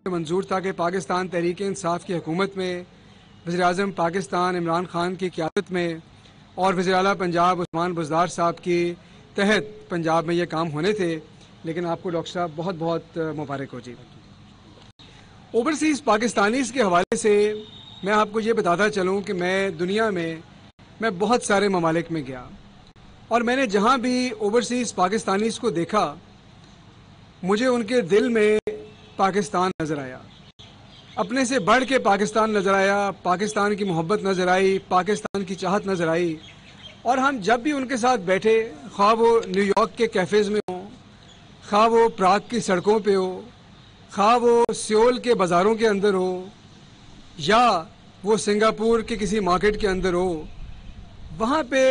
منظور تھا کہ پاکستان تحریک انصاف کی حکومت میں وزیراعظم پاکستان عمران خان کی قیادت میں اور وزیر اعلیٰ پنجاب عثمان بزدار صاحب کی تحت پنجاب میں یہ کام ہونے تھے، لیکن آپ کو ڈاکٹر صاحب بہت بہت مبارک ہو جی۔ اوورسیز پاکستانیز کے حوالے سے میں آپ کو یہ بتاتا چلوں کہ میں دنیا میں بہت سارے ممالک میں گیا، اور میں نے جہاں بھی اوورسیز پاکستانیز کو دیکھا مجھے ان کے دل میں پاکستان نظر آیا، اپنے سے بڑھ کے پاکستان نظر آیا، پاکستان کی محبت نظر آئی، پاکستان کی چاہت نظر آئی۔ اور ہم جب بھی ان کے ساتھ بیٹھے، خواہ وہ نیو یارک کے کیفیز میں ہوں، خواہ وہ پراگ کی سڑکوں پہ ہو، خواہ وہ سیول کے بازاروں کے اندر ہو، یا وہ سنگاپور کے کسی مارکیٹ کے اندر ہو، وہاں پہ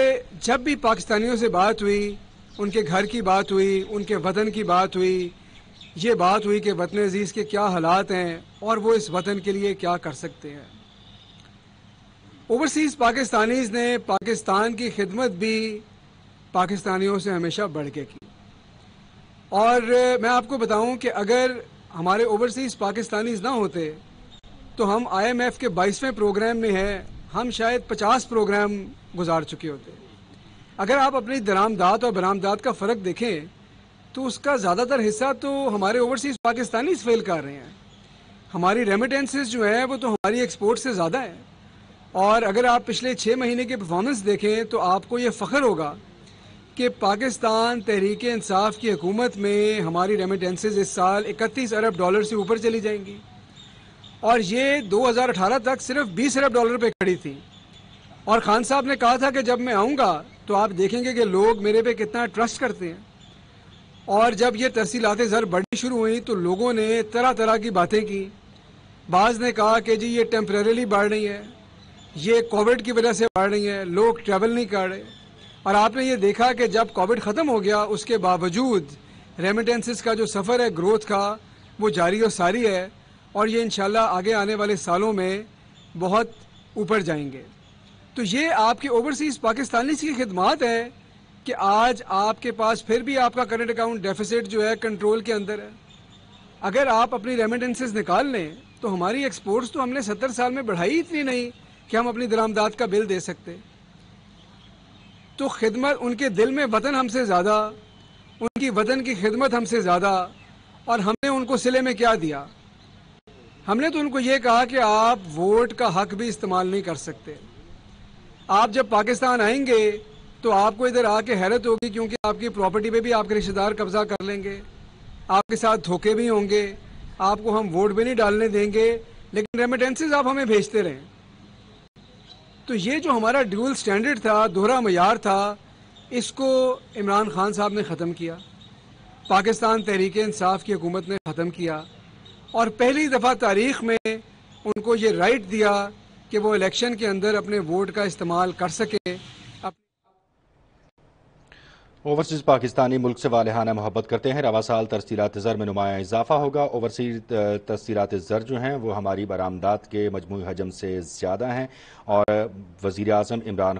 جب بھی پاکستانیوں سے بات ہوئی، ان کے گھر کی بات ہوئی، ان کے وطن کی بات ہوئی، یہ بات ہوئی کہ وطن عزیز کے کیا حالات ہیں اور وہ اس وطن کے لیے کیا کر سکتے ہیں۔ اوورسیز پاکستانیز نے پاکستان کی خدمت بھی پاکستانیوں سے ہمیشہ بڑھ کے کی، اور میں آپ کو بتاؤں کہ اگر ہمارے اوورسیز پاکستانیز نہ ہوتے تو ہم IMF کے 22ویں پروگرام میں ہیں، ہم شاید 50 پروگرام گزار چکے ہوتے۔ اگر آپ اپنی درآمدات اور برآمدات کا فرق دیکھیں تو اس کا زیادہ تر حصہ تو ہمارے اوورسیز پاکستانیز فیل کر رہے ہیں۔ ہماری ریمیٹنسز جو ہیں وہ تو ہماری ایکسپورٹ سے زیادہ ہیں، اور اگر آپ پچھلے 6 مہینے کی پرفارمنس دیکھیں تو آپ کو یہ فخر ہوگا کہ پاکستان تحریک انصاف کی حکومت میں ہماری ریمیٹنسز اس سال 31 ارب ڈالر سے اوپر چلی جائیں گی، اور یہ 2018 تک صرف 20 ارب ڈالر پہ کھڑی تھی۔ اور خان صاحب نے کہا تھا کہ جب میں آؤں گا تو آپ دیکھیں گے کہ لوگ میرے پہ کتنا ٹرسٹ کرتے ہیں۔ اور جب یہ ترسیلات زر بڑھنی شروع ہوئیں تو لوگوں نے طرح طرح کی باتیں کی۔ بعض نے کہا کہ جی یہ ٹیمپریریلی بڑھ رہی ہے، یہ کووڈ کی وجہ سے بڑھ رہی ہے، لوگ ٹریول نہیں کر رہے۔ اور آپ نے یہ دیکھا کہ جب کووڈ ختم ہو گیا اس کے باوجود ریمیٹنسز کا جو سفر ہے گروتھ کا وہ جاری و ساری ہے، اور یہ انشاءاللہ آگے آنے والے سالوں میں بہت اوپر جائیں گے۔ تو یہ آپ کے اوورسیز پاکستانیز کی خدمات ہے کہ آج آپ کے پاس پھر بھی آپ کا کرنٹ اکاؤنٹ ڈیفیسٹ جو ہے کنٹرول کے اندر ہے۔ اگر آپ اپنی ریمیٹنسز نکال لیں تو ہماری ایکسپورٹس تو ہم نے 70 سال میں بڑھائی اتنی نہیں کہ ہم اپنی درآمدات کا بل دے سکتے۔ تو خدمت ان کے دل میں وطن ہم سے زیادہ، ان کی وطن کی خدمت ہم سے زیادہ، اور ہم نے ان کو صلے میں کیا دیا؟ ہم نے تو ان کو یہ کہا کہ آپ ووٹ کا حق بھی استعمال نہیں کر سکتے۔ آپ جب پاکستان آئیں گے تو آپ کو ادھر آ کے حیرت ہوگی، کیونکہ آپ کی پراپرٹی پہ بھی آپ کے رشتہ دار قبضہ کر لیں گے، آپ کے ساتھ دھوکے بھی ہوں گے، آپ کو ہم ووٹ بھی نہیں ڈالنے دیں گے، لیکن ریمیٹنسز آپ ہمیں بھیجتے رہیں۔ تو یہ جو ہمارا ڈیول سٹینڈرڈ تھا، دوہرا معیار تھا، اس کو عمران خان صاحب نے ختم کیا، پاکستان تحریک انصاف کی حکومت نے ختم کیا، اور پہلی دفعہ تاریخ میں ان کو یہ رائٹ دیا کہ وہ الیکشن کے اندر اپنے ووٹ کا استعمال کر سکے۔ اوورسیز پاکستانی ملک سے والہانہ محبت کرتے ہیں۔ رواں سال ترسیلات زر میں نمایاں اضافہ ہوگا۔ اوورسیز ترسیلات زر جو ہیں وہ ہماری برآمدات کے مجموعی حجم سے زیادہ ہیں، اور وزیر اعظم عمران